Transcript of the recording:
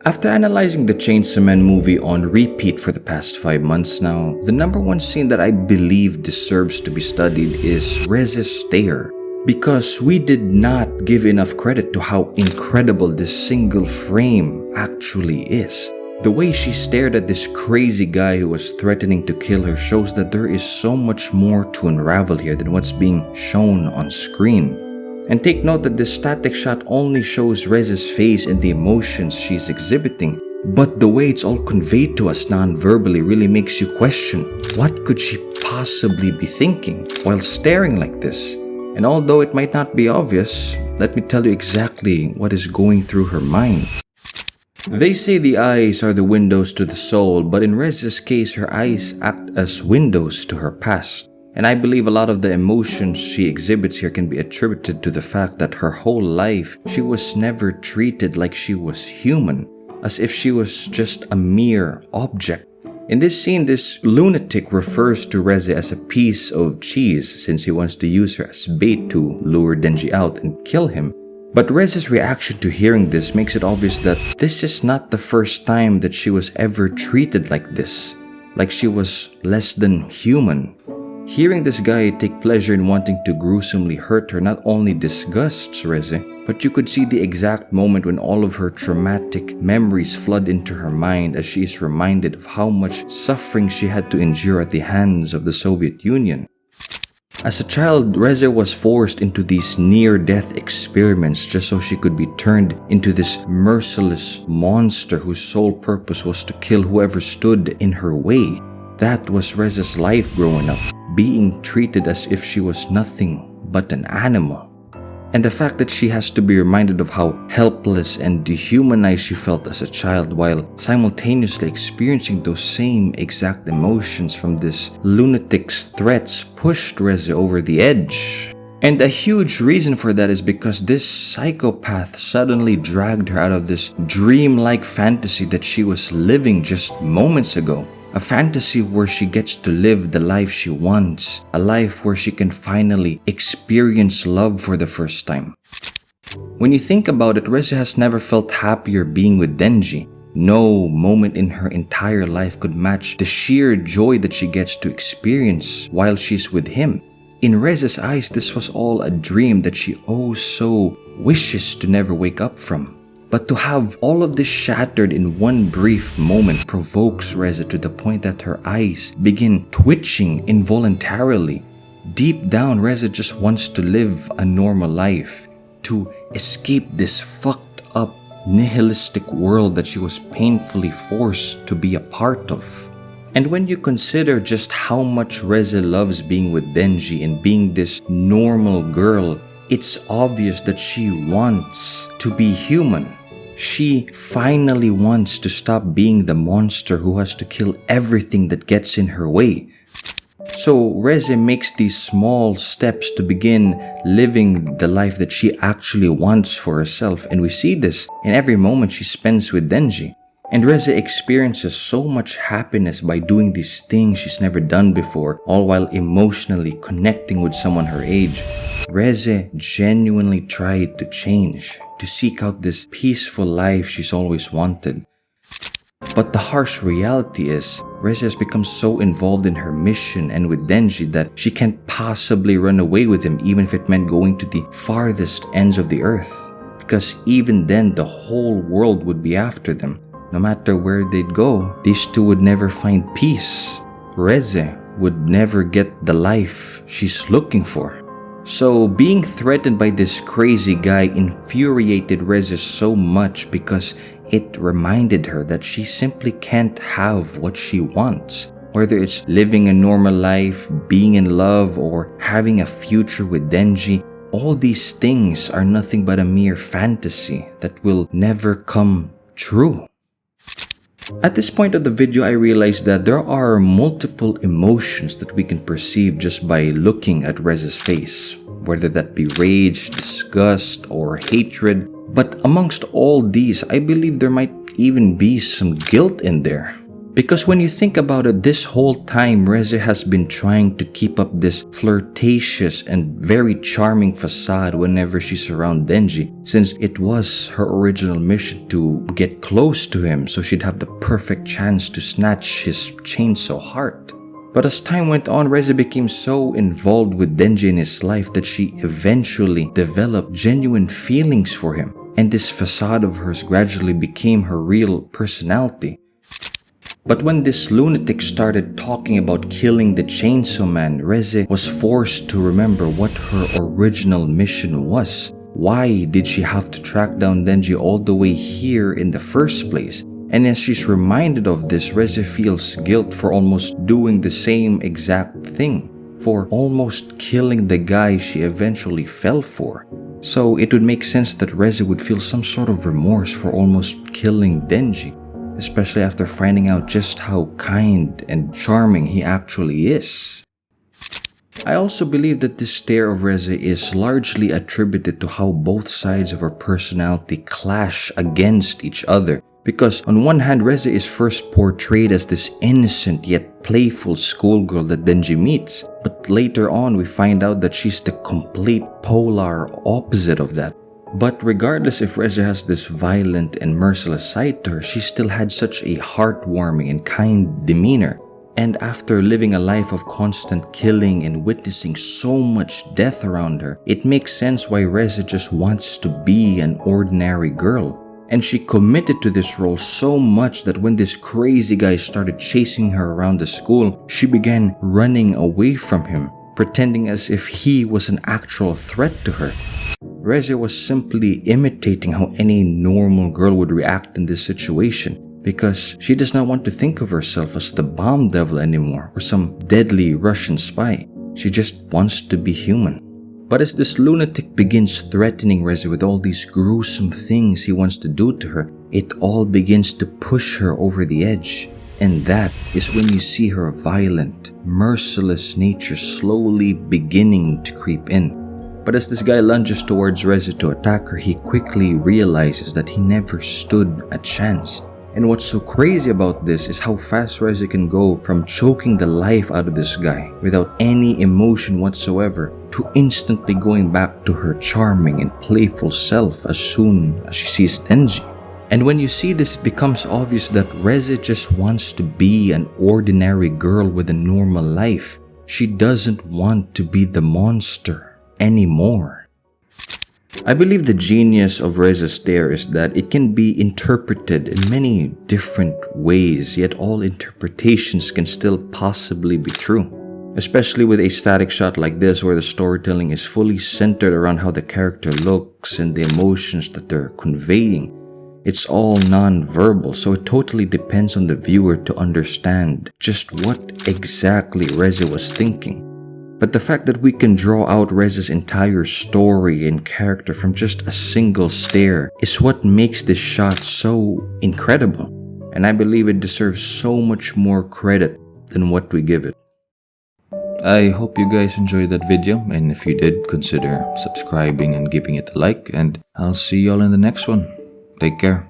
After analyzing the Chainsaw Man movie on repeat for the past 5 months now, the number one scene that I believe deserves to be studied is Reze's stare. Because we did not give enough credit to how incredible this single frame actually is. The way she stared at this crazy guy who was threatening to kill her shows that there is so much more to unravel here than what's being shown on screen. And take note that this static shot only shows Reze's face and the emotions she's exhibiting, but the way it's all conveyed to us non-verbally really makes you question, what could she possibly be thinking while staring like this? And although it might not be obvious, let me tell you exactly what is going through her mind. They say the eyes are the windows to the soul, but in Reze's case, her eyes act as windows to her past. And I believe a lot of the emotions she exhibits here can be attributed to the fact that her whole life, she was never treated like she was human, as if she was just a mere object. In this scene, this lunatic refers to Reze as a piece of cheese since he wants to use her as bait to lure Denji out and kill him. But Reze's reaction to hearing this makes it obvious that this is not the first time that she was ever treated like this, like she was less than human. Hearing this guy take pleasure in wanting to gruesomely hurt her not only disgusts Reze, but you could see the exact moment when all of her traumatic memories flood into her mind as she is reminded of how much suffering she had to endure at the hands of the Soviet Union. As a child, Reze was forced into these near-death experiments just so she could be turned into this merciless monster whose sole purpose was to kill whoever stood in her way. That was Reze's life growing up, being treated as if she was nothing but an animal. And the fact that she has to be reminded of how helpless and dehumanized she felt as a child while simultaneously experiencing those same exact emotions from this lunatic's threats pushed Reze over the edge. And a huge reason for that is because this psychopath suddenly dragged her out of this dreamlike fantasy that she was living just moments ago. A fantasy where she gets to live the life she wants, a life where she can finally experience love for the first time. When you think about it, Reze has never felt happier being with Denji. No moment in her entire life could match the sheer joy that she gets to experience while she's with him. In Reze's eyes, this was all a dream that she oh so wishes to never wake up from. But to have all of this shattered in one brief moment provokes Reze to the point that her eyes begin twitching involuntarily. Deep down, Reze just wants to live a normal life, to escape this fucked up, nihilistic world that she was painfully forced to be a part of. And when you consider just how much Reze loves being with Denji and being this normal girl, it's obvious that she wants to be human. She finally wants to stop being the monster who has to kill everything that gets in her way. So Reze makes these small steps to begin living the life that she actually wants for herself, and we see this in every moment she spends with Denji. And Reze experiences so much happiness by doing these things she's never done before, all while emotionally connecting with someone her age. Reze genuinely tried to change, to seek out this peaceful life she's always wanted. But the harsh reality is, Reze has become so involved in her mission and with Denji that she can't possibly run away with him even if it meant going to the farthest ends of the earth. Because even then, the whole world would be after them. No matter where they'd go, these two would never find peace. Reze would never get the life she's looking for. So being threatened by this crazy guy infuriated Reze so much because it reminded her that she simply can't have what she wants. Whether it's living a normal life, being in love, or having a future with Denji, all these things are nothing but a mere fantasy that will never come true. At this point of the video, I realized that there are multiple emotions that we can perceive just by looking at Reze's face, whether that be rage, disgust, or hatred. But amongst all these, I believe there might even be some guilt in there. Because when you think about it, this whole time Reze has been trying to keep up this flirtatious and very charming facade whenever she's around Denji, since it was her original mission to get close to him so she'd have the perfect chance to snatch his chainsaw heart. But as time went on, Reze became so involved with Denji in his life that she eventually developed genuine feelings for him, and this facade of hers gradually became her real personality. But when this lunatic started talking about killing the Chainsaw Man, Reze was forced to remember what her original mission was. Why did she have to track down Denji all the way here in the first place? And as she's reminded of this, Reze feels guilt for almost doing the same exact thing, for almost killing the guy she eventually fell for. So it would make sense that Reze would feel some sort of remorse for almost killing Denji, especially after finding out just how kind and charming he actually is. I also believe that this stare of Reze is largely attributed to how both sides of her personality clash against each other. Because on one hand, Reze is first portrayed as this innocent yet playful schoolgirl that Denji meets, but later on we find out that she's the complete polar opposite of that. But regardless if Reze has this violent and merciless side to her, she still had such a heartwarming and kind demeanor. And after living a life of constant killing and witnessing so much death around her, it makes sense why Reze just wants to be an ordinary girl. And she committed to this role so much that when this crazy guy started chasing her around the school, she began running away from him, pretending as if he was an actual threat to her. Reze was simply imitating how any normal girl would react in this situation, because she does not want to think of herself as the bomb devil anymore or some deadly Russian spy. She just wants to be human. But as this lunatic begins threatening Reze with all these gruesome things he wants to do to her, it all begins to push her over the edge. And that is when you see her violent, merciless nature slowly beginning to creep in. But as this guy lunges towards Reze to attack her, he quickly realizes that he never stood a chance. And what's so crazy about this is how fast Reze can go from choking the life out of this guy without any emotion whatsoever to instantly going back to her charming and playful self as soon as she sees Denji. And when you see this, it becomes obvious that Reze just wants to be an ordinary girl with a normal life. She doesn't want to be the monster anymore. I believe the genius of Reze's stare is that it can be interpreted in many different ways, yet all interpretations can still possibly be true. Especially with a static shot like this where the storytelling is fully centered around how the character looks and the emotions that they're conveying. It's all non-verbal, so it totally depends on the viewer to understand just what exactly Reze was thinking. But the fact that we can draw out Reze's entire story and character from just a single stare is what makes this shot so incredible. And I believe it deserves so much more credit than what we give it. I hope you guys enjoyed that video, and if you did, consider subscribing and giving it a like, and I'll see y'all in the next one. Take care.